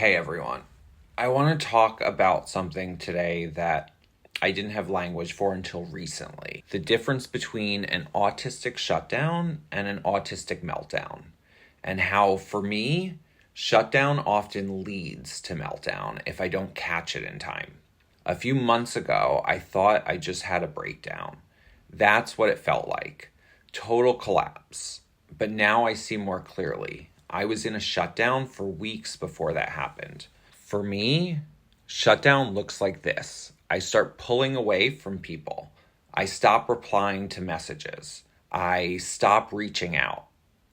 Hey everyone. I want to talk about something today that I didn't have language for until recently. The difference between an autistic shutdown and an autistic meltdown. And how, for me, shutdown often leads to meltdown if I don't catch it in time. A few months ago, I thought I just had a breakdown. That's what it felt like. Total collapse. But now I see more clearly. I was in a shutdown for weeks before that happened. For me, shutdown looks like this. I start pulling away from people. I stop replying to messages. I stop reaching out.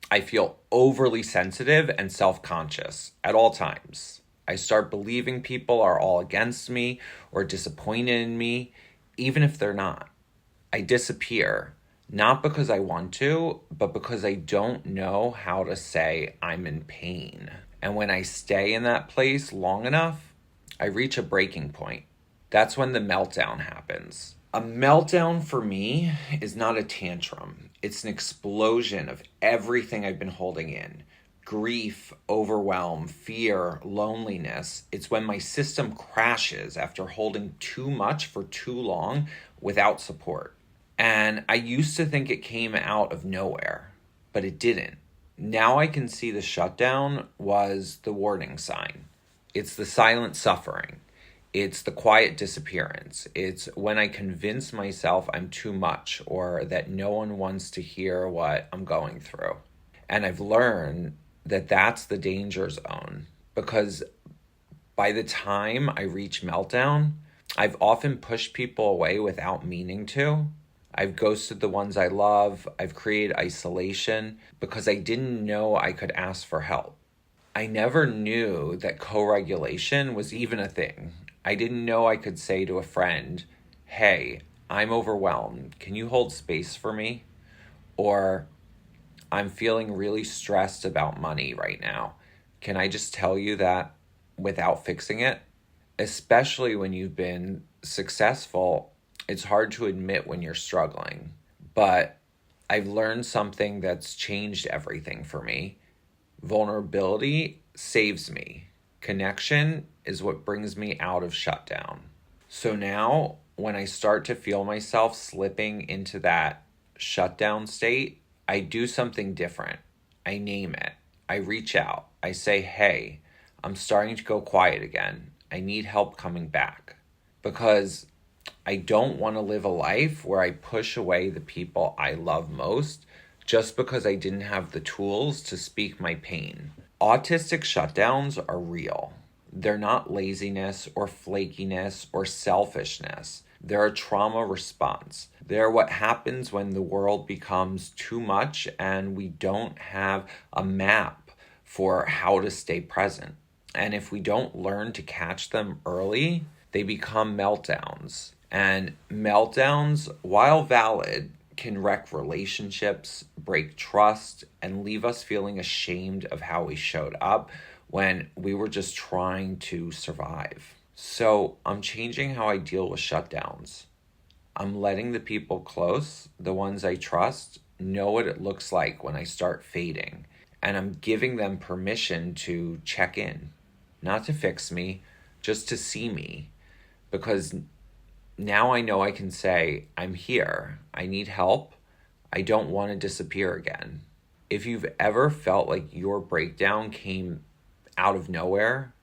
I feel overly sensitive and self-conscious at all times. I start believing people are all against me or disappointed in me, even if they're not. I disappear. Not because I want to, but because I don't know how to say I'm in pain. And when I stay in that place long enough, I reach a breaking point. That's when the meltdown happens. A meltdown for me is not a tantrum. It's an explosion of everything I've been holding in. Grief, overwhelm, fear, loneliness. It's when my system crashes after holding too much for too long without support. And I used to think it came out of nowhere, but it didn't. Now I can see the shutdown was the warning sign. It's the silent suffering. It's the quiet disappearance. It's when I convince myself I'm too much or that no one wants to hear what I'm going through. And I've learned that that's the danger zone, because by the time I reach meltdown, I've often pushed people away without meaning to. I've ghosted the ones I love. I've created isolation because I didn't know I could ask for help. I never knew that co-regulation was even a thing. I didn't know I could say to a friend, hey, I'm overwhelmed. Can you hold space for me? Or I'm feeling really stressed about money right now. Can I just tell you that without fixing it? Especially when you've been successful, it's hard to admit when you're struggling, but I've learned something that's changed everything for me. Vulnerability saves me. Connection is what brings me out of shutdown. So now, when I start to feel myself slipping into that shutdown state, I do something different. I name it. I reach out. I say, hey, I'm starting to go quiet again. I need help coming back. Because I don't want to live a life where I push away the people I love most just because I didn't have the tools to speak my pain. Autistic shutdowns are real. They're not laziness or flakiness or selfishness. They're a trauma response. They're what happens when the world becomes too much and we don't have a map for how to stay present. And if we don't learn to catch them early, they become meltdowns. And meltdowns, while valid, can wreck relationships, break trust, and leave us feeling ashamed of how we showed up when we were just trying to survive. So I'm changing how I deal with shutdowns. I'm letting the people close, the ones I trust, know what it looks like when I start fading. And I'm giving them permission to check in, not to fix me, just to see me. Because now I know I can say, I'm here. I need help. I don't want to disappear again. If you've ever felt like your breakdown came out of nowhere,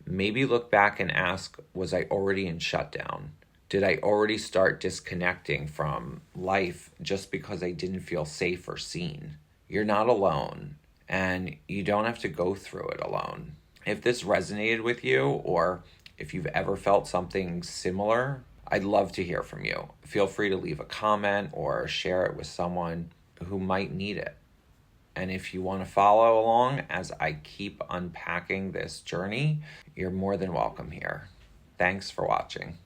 maybe look back and ask, was I already in shutdown? Did I already start disconnecting from life just because I didn't feel safe or seen? You're not alone, and you don't have to go through it alone. If this resonated with you, or if you've ever felt something similar, I'd love to hear from you. Feel free to leave a comment or share it with someone who might need it. And if you want to follow along as I keep unpacking this journey, you're more than welcome here. Thanks for watching.